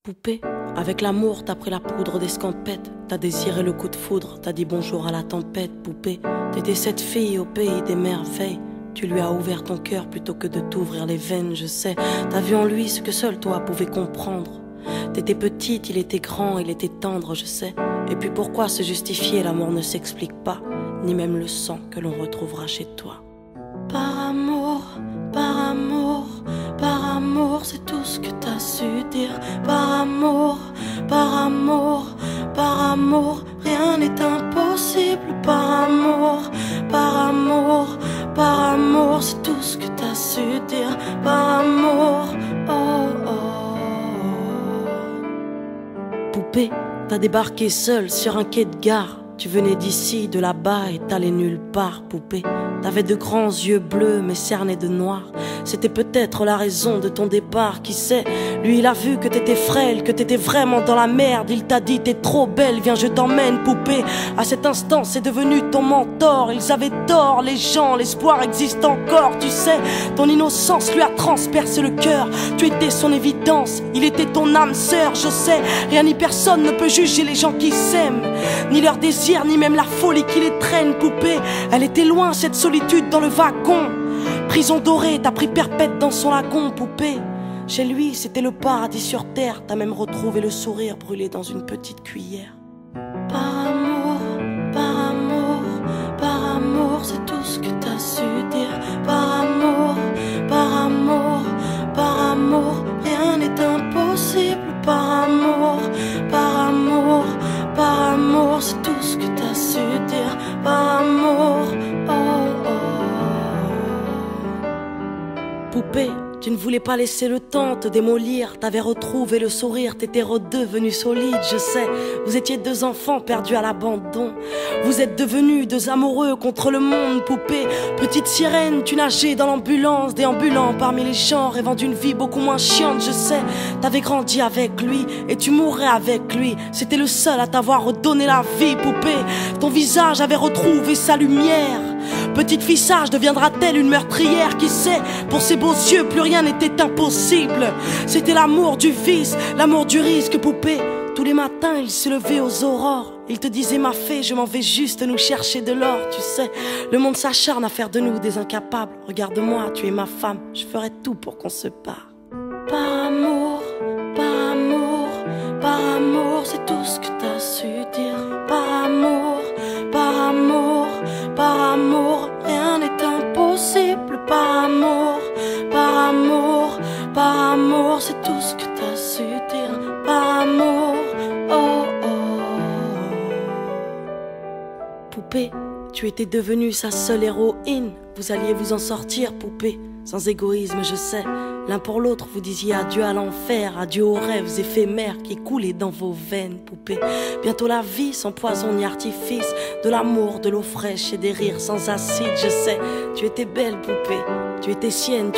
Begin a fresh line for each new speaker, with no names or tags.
Poupée, avec l'amour t'as pris la poudre d'escampette. T'as désiré le coup de foudre, t'as dit bonjour à la tempête. Poupée, t'étais cette fille au pays des merveilles. Tu lui as ouvert ton cœur plutôt que de t'ouvrir les veines, je sais. T'as vu en lui ce que seul toi pouvais comprendre. T'étais petite, il était grand, il était tendre, je sais. Et puis pourquoi se justifier, l'amour ne s'explique pas, ni même le sang que l'on retrouvera chez toi. Par amour, par amour, par amour, c'est tout ce que t'as su dire. Par amour, par amour, par amour, rien n'est impossible. Par amour, par amour, par amour, c'est tout ce que t'as su dire. Par amour, oh oh. Poupée, t'as débarqué seule sur un quai de gare. Tu venais d'ici, de là-bas et t'allais nulle part, poupée. T'avais de grands yeux bleus mais cernés de noir. C'était peut-être la raison de ton départ, qui sait. Lui il a vu que t'étais frêle, que t'étais vraiment dans la merde. Il t'a dit t'es trop belle, viens je t'emmène, poupée. À cet instant c'est devenu ton mentor. Ils avaient tort les gens, l'espoir existe encore, tu sais. Ton innocence lui a transpercé le cœur. Tu étais son évidence, il était ton âme sœur, je sais. Rien ni personne ne peut juger les gens qui s'aiment, ni leur désir, ni même la folie qui les traîne, poupée. Elle était loin cette solitude dans le wagon. Prison dorée, t'as pris perpète dans son lagon, poupée. Chez lui, c'était le paradis sur terre. T'as même retrouvé le sourire brûlé dans une petite cuillère. Par amour, par amour, par amour, c'est tout ce que t'as su dire. Par amour, par amour, par amour, rien n'est impossible. Par amour, par amour, par amour, c'est tout ce que t'as su dire. Par amour, oh oh. Poupée, tu ne voulais pas laisser le temps te démolir. T'avais retrouvé le sourire, t'étais redevenu solide, je sais. Vous étiez deux enfants perdus à l'abandon. Vous êtes devenus deux amoureux contre le monde, poupée. Petite sirène, tu nageais dans l'ambulance, déambulant parmi les gens, rêvant d'une vie beaucoup moins chiante, je sais. T'avais grandi avec lui et tu mourrais avec lui. C'était le seul à t'avoir redonné la vie, poupée. Ton visage avait retrouvé sa lumière. Petite fille sage deviendra-t-elle une meurtrière? Qui sait? Pour ses beaux yeux, plus rien n'était impossible. C'était l'amour du vice, l'amour du risque, poupée. Tous les matins, il se levait aux aurores. Il te disait ma fée, je m'en vais juste nous chercher de l'or. Tu sais, le monde s'acharne à faire de nous des incapables. Regarde-moi, tu es ma femme, je ferai tout pour qu'on se parle. Par amour, par amour, par amour, c'est tout ce que t'as su dire. Par amour, par amour, par amour, rien n'est impossible. Par amour, par amour, par amour, c'est tout ce que t'as su dire. Par amour, oh oh. Poupée, tu étais devenue sa seule héroïne. Vous alliez vous en sortir, poupée, sans égoïsme, je sais. L'un pour l'autre, vous disiez adieu à l'enfer, adieu aux rêves éphémères qui coulaient dans vos veines, poupée. Bientôt la vie, sans poison ni artifice, de l'amour, de l'eau fraîche et des rires sans acide, je sais. Tu étais belle, poupée, tu étais sienne,